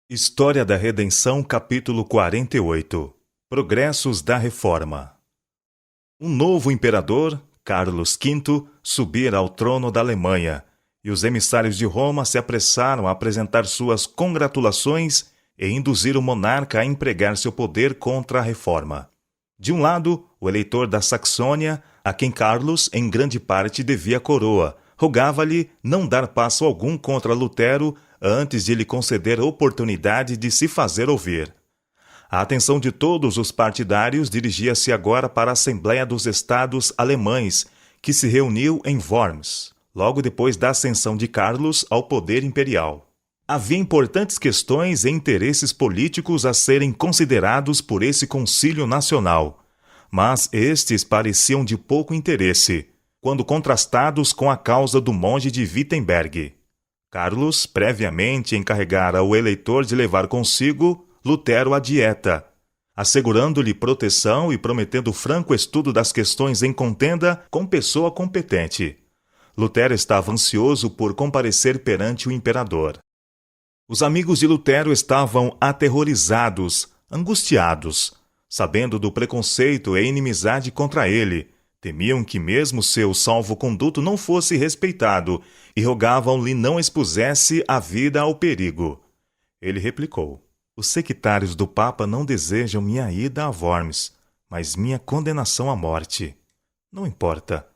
História da Redenção, capítulo 48. Progressos da Reforma. Um novo imperador, Carlos V, subira ao trono da Alemanha, e os emissários de Roma se apressaram a apresentar suas congratulações e induzir o monarca a empregar seu poder contra a reforma. De um lado, o eleitor da Saxônia, a quem Carlos, em grande parte, devia a coroa, rogava-lhe não dar passo algum contra Lutero antes de lhe conceder oportunidade de se fazer ouvir. A atenção de todos os partidários dirigia-se agora para a Assembleia dos Estados Alemães, que se reuniu em Worms, logo depois da ascensão de Carlos ao poder imperial. Havia importantes questões e interesses políticos a serem considerados por esse concílio nacional, mas estes pareciam de pouco interesse, quando contrastados com a causa do monge de Wittenberg. Carlos previamente encarregara o eleitor de levar consigo Lutero à dieta, assegurando-lhe proteção e prometendo franco estudo das questões em contenda com pessoa competente. Lutero estava ansioso por comparecer perante o imperador. Os amigos de Lutero estavam aterrorizados, angustiados, sabendo do preconceito e inimizade contra ele. Temiam que mesmo seu salvo-conduto não fosse respeitado e rogavam-lhe não expusesse a vida ao perigo. Ele replicou: os sectários do Papa não desejam minha ida a Worms, mas minha condenação à morte. Não importa.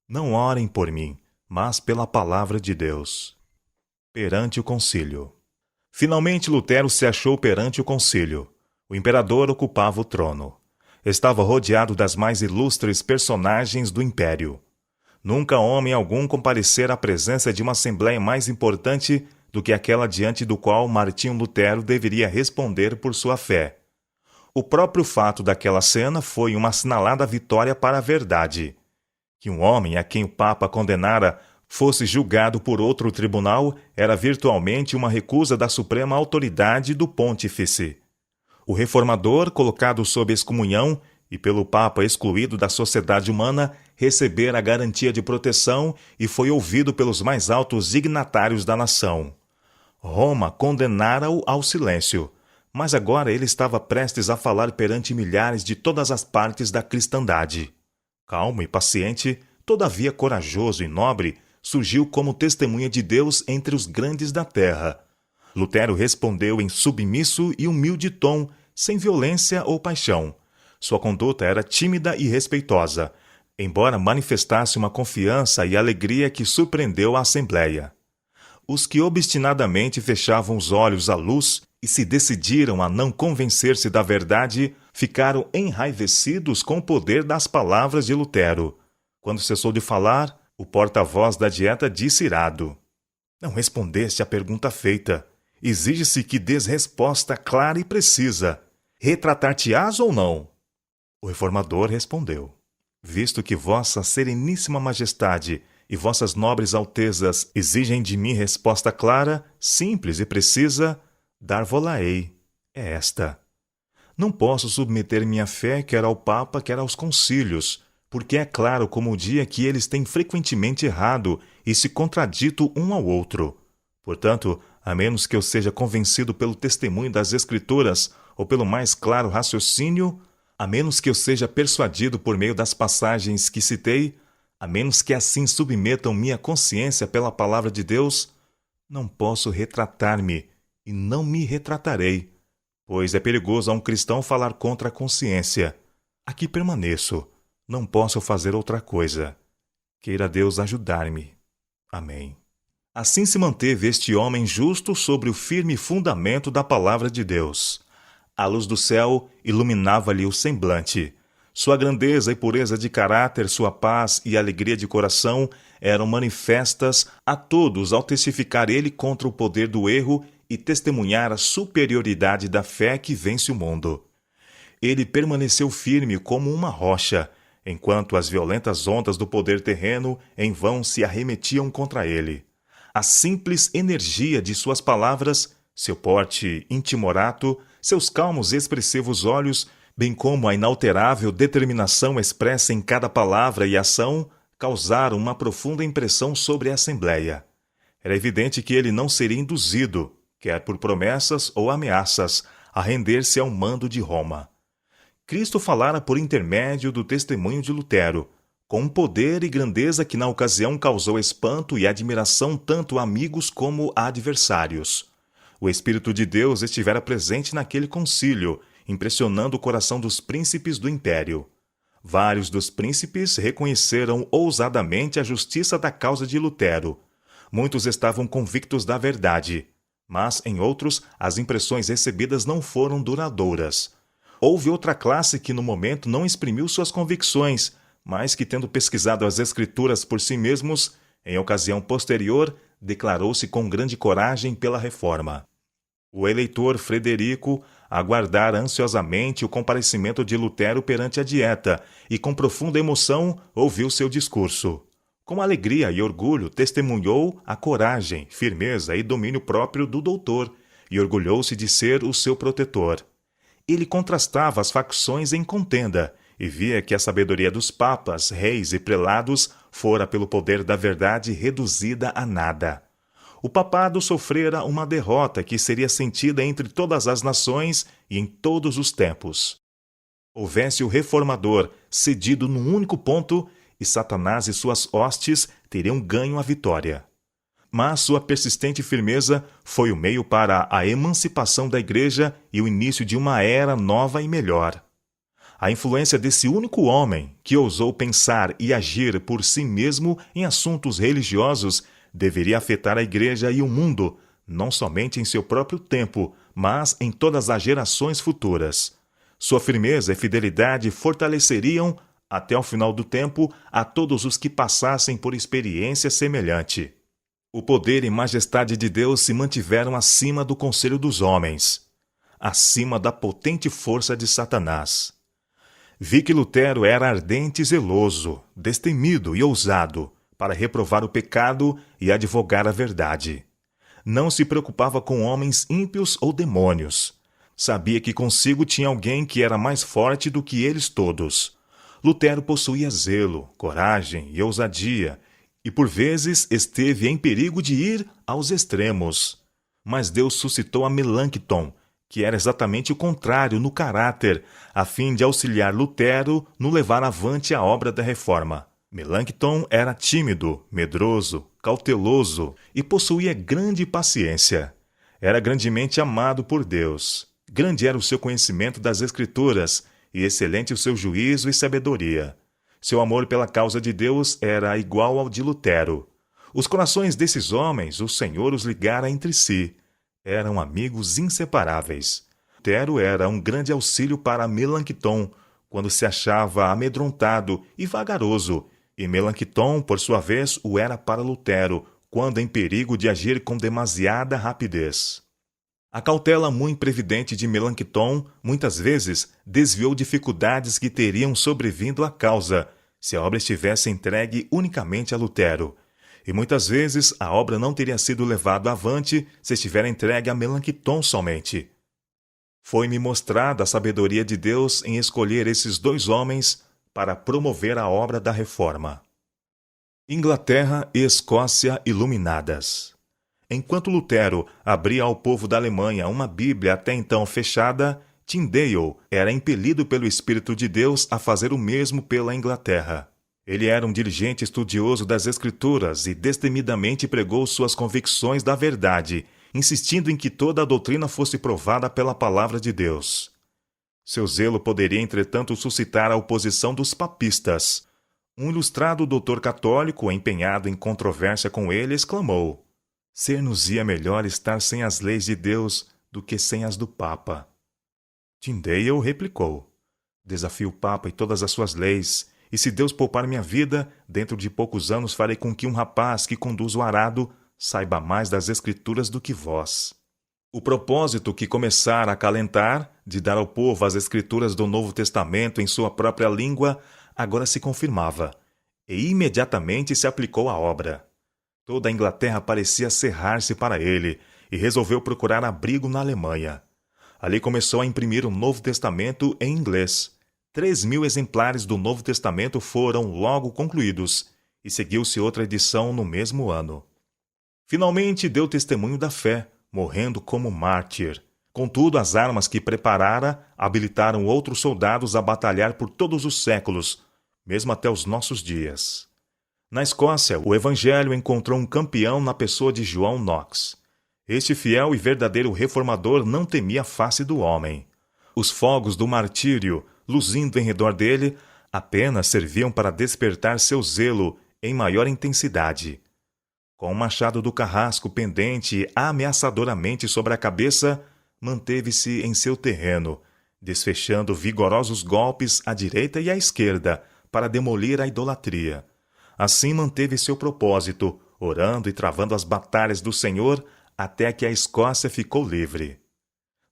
Não orem por mim, mas pela palavra de Deus. Perante o concílio. Finalmente Lutero se achou perante o concílio. O imperador ocupava o trono. Estava rodeado das mais ilustres personagens do império. Nunca homem algum comparecera à presença de uma assembleia mais importante do que aquela diante do qual Martinho Lutero deveria responder por sua fé. O próprio fato daquela cena foi uma assinalada vitória para a verdade. Que um homem a quem o Papa condenara fosse julgado por outro tribunal era virtualmente uma recusa da suprema autoridade do pontífice. O reformador, colocado sob excomunhão e pelo Papa excluído da sociedade humana, recebera a garantia de proteção e foi ouvido pelos mais altos dignatários da nação. Roma condenara-o ao silêncio, mas agora ele estava prestes a falar perante milhares de todas as partes da cristandade. Calmo e paciente, todavia corajoso e nobre, surgiu como testemunha de Deus entre os grandes da terra. Lutero respondeu em submisso e humilde tom, sem violência ou paixão. Sua conduta era tímida e respeitosa, embora manifestasse uma confiança e alegria que surpreendeu a Assembleia. Os que obstinadamente fechavam os olhos à luz e se decidiram a não convencer-se da verdade, ficaram enraivecidos com o poder das palavras de Lutero. Quando cessou de falar, o porta-voz da dieta disse irado: não respondeste à pergunta feita. Exige-se que dês resposta clara e precisa. Retratar-te-ás ou não? O reformador respondeu: visto que vossa sereníssima majestade e vossas nobres altezas exigem de mim resposta clara, simples e precisa, dar-vo-la-ei. É esta. Não posso submeter minha fé quer ao Papa, quer aos concílios, porque é claro como o dia que eles têm frequentemente errado e se contradito um ao outro. Portanto, a menos que eu seja convencido pelo testemunho das Escrituras ou pelo mais claro raciocínio, a menos que eu seja persuadido por meio das passagens que citei, a menos que assim submetam minha consciência pela palavra de Deus, não posso retratar-me e não me retratarei, pois é perigoso a um cristão falar contra a consciência. Aqui permaneço, não posso fazer outra coisa. Queira Deus ajudar-me. Amém. Assim se manteve este homem justo sobre o firme fundamento da palavra de Deus. A luz do céu iluminava-lhe o semblante. Sua grandeza e pureza de caráter, sua paz e alegria de coração eram manifestas a todos ao testificar ele contra o poder do erro e testemunhar a superioridade da fé que vence o mundo. Ele permaneceu firme como uma rocha, enquanto as violentas ondas do poder terreno em vão se arremetiam contra ele. A simples energia de suas palavras, seu porte intimorato, seus calmos e expressivos olhos, bem como a inalterável determinação expressa em cada palavra e ação, causaram uma profunda impressão sobre a Assembleia. Era evidente que ele não seria induzido, quer por promessas ou ameaças, a render-se ao mando de Roma. Cristo falara por intermédio do testemunho de Lutero, com um poder e grandeza que na ocasião causou espanto e admiração tanto a amigos como a adversários. O Espírito de Deus estivera presente naquele concílio, impressionando o coração dos príncipes do império. Vários dos príncipes reconheceram ousadamente a justiça da causa de Lutero. Muitos estavam convictos da verdade, mas em outros as impressões recebidas não foram duradouras. Houve outra classe que no momento não exprimiu suas convicções, mas que, tendo pesquisado as Escrituras por si mesmos, em ocasião posterior, declarou-se com grande coragem pela reforma. O eleitor Frederico aguardara ansiosamente o comparecimento de Lutero perante a Dieta e, com profunda emoção, ouviu seu discurso. Com alegria e orgulho, testemunhou a coragem, firmeza e domínio próprio do doutor e orgulhou-se de ser o seu protetor. Ele contrastava as facções em contenda e via que a sabedoria dos papas, reis e prelados fora pelo poder da verdade reduzida a nada. O papado sofrera uma derrota que seria sentida entre todas as nações e em todos os tempos. Houvesse o reformador cedido num único ponto, e Satanás e suas hostes teriam ganho a vitória. Mas sua persistente firmeza foi o meio para a emancipação da Igreja e o início de uma era nova e melhor. A influência desse único homem, que ousou pensar e agir por si mesmo em assuntos religiosos, deveria afetar a Igreja e o mundo, não somente em seu próprio tempo, mas em todas as gerações futuras. Sua firmeza e fidelidade fortaleceriam, até o final do tempo, a todos os que passassem por experiência semelhante. O poder e majestade de Deus se mantiveram acima do conselho dos homens, acima da potente força de Satanás. Vi que Lutero era ardente e zeloso, destemido e ousado, para reprovar o pecado e advogar a verdade. Não se preocupava com homens ímpios ou demônios. Sabia que consigo tinha alguém que era mais forte do que eles todos. Lutero possuía zelo, coragem e ousadia, e por vezes esteve em perigo de ir aos extremos. Mas Deus suscitou a Melanchthon, que era exatamente o contrário no caráter, a fim de auxiliar Lutero no levar avante a obra da reforma. Melanchthon era tímido, medroso, cauteloso e possuía grande paciência. Era grandemente amado por Deus. Grande era o seu conhecimento das Escrituras e excelente o seu juízo e sabedoria. Seu amor pela causa de Deus era igual ao de Lutero. Os corações desses homens o Senhor os ligara entre si. Eram amigos inseparáveis. Lutero era um grande auxílio para Melanchthon, quando se achava amedrontado e vagaroso, e Melanchthon, por sua vez, o era para Lutero, quando em perigo de agir com demasiada rapidez. A cautela muito previdente de Melanchthon muitas vezes desviou dificuldades que teriam sobrevindo à causa, se a obra estivesse entregue unicamente a Lutero. E muitas vezes a obra não teria sido levada avante se estiver entregue a Melanchthon somente. Foi-me mostrada a sabedoria de Deus em escolher esses dois homens para promover a obra da reforma. Inglaterra e Escócia iluminadas. Enquanto Lutero abria ao povo da Alemanha uma Bíblia até então fechada, Tyndale era impelido pelo Espírito de Deus a fazer o mesmo pela Inglaterra. Ele era um diligente estudioso das Escrituras e destemidamente pregou suas convicções da verdade, insistindo em que toda a doutrina fosse provada pela palavra de Deus. Seu zelo poderia, entretanto, suscitar a oposição dos papistas. Um ilustrado doutor católico, empenhado em controvérsia com ele, exclamou: "Ser-nos-ia melhor estar sem as leis de Deus do que sem as do Papa." Tyndale replicou: "Desafio o Papa e todas as suas leis, e se Deus poupar minha vida, dentro de poucos anos farei com que um rapaz que conduz o arado saiba mais das Escrituras do que vós." O propósito que começara a acalentar, de dar ao povo as Escrituras do Novo Testamento em sua própria língua, agora se confirmava, e imediatamente se aplicou à obra. Toda a Inglaterra parecia cerrar-se para ele, e resolveu procurar abrigo na Alemanha. Ali começou a imprimir o Novo Testamento em inglês. 3.000 exemplares do Novo Testamento foram logo concluídos, e seguiu-se outra edição no mesmo ano. Finalmente deu testemunho da fé, morrendo como mártir. Contudo, as armas que preparara habilitaram outros soldados a batalhar por todos os séculos, mesmo até os nossos dias. Na Escócia, o Evangelho encontrou um campeão na pessoa de João Knox. Este fiel e verdadeiro reformador não temia a face do homem. Os fogos do martírio, luzindo em redor dele, apenas serviam para despertar seu zelo em maior intensidade. Com o machado do carrasco pendente ameaçadoramente sobre a cabeça, manteve-se em seu terreno, desfechando vigorosos golpes à direita e à esquerda para demolir a idolatria. Assim manteve seu propósito, orando e travando as batalhas do Senhor até que a Escócia ficou livre.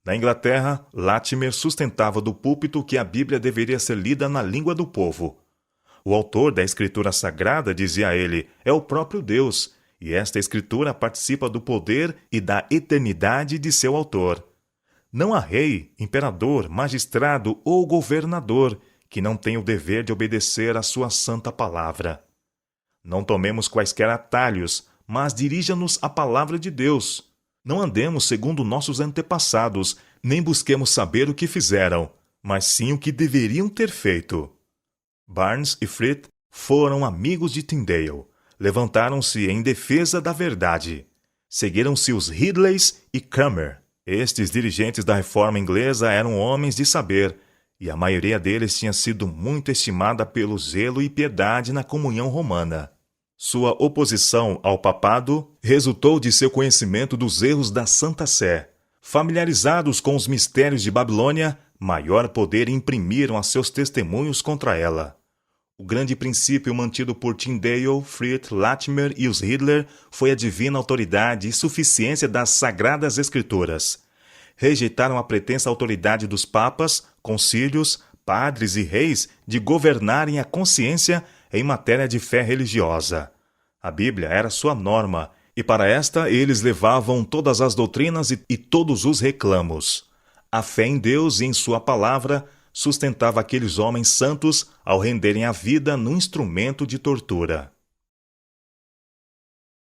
Na Inglaterra, Latimer sustentava do púlpito que a Bíblia deveria ser lida na língua do povo. O autor da Escritura Sagrada, dizia ele, é o próprio Deus, e esta Escritura participa do poder e da eternidade de seu autor. Não há rei, imperador, magistrado ou governador que não tenha o dever de obedecer à sua santa palavra. Não tomemos quaisquer atalhos, mas dirija-nos à palavra de Deus. Não andemos segundo nossos antepassados, nem busquemos saber o que fizeram, mas sim o que deveriam ter feito. Barnes e Frith foram amigos de Tyndale. Levantaram-se em defesa da verdade. Seguiram-se os Ridleys e Cranmer. Estes dirigentes da reforma inglesa eram homens de saber, e a maioria deles tinha sido muito estimada pelo zelo e piedade na comunhão romana. Sua oposição ao papado resultou de seu conhecimento dos erros da Santa Sé. Familiarizados com os mistérios de Babilônia, maior poder imprimiram a seus testemunhos contra ela. O grande princípio mantido por Tyndale, Frith, Latimer e os Ridley foi a divina autoridade e suficiência das Sagradas Escrituras. Rejeitaram a pretensa autoridade dos papas, concílios, padres e reis de governarem a consciência em matéria de fé religiosa. A Bíblia era sua norma, e para esta eles levavam todas as doutrinas e todos os reclamos. A fé em Deus e em sua palavra sustentava aqueles homens santos ao renderem a vida num instrumento de tortura.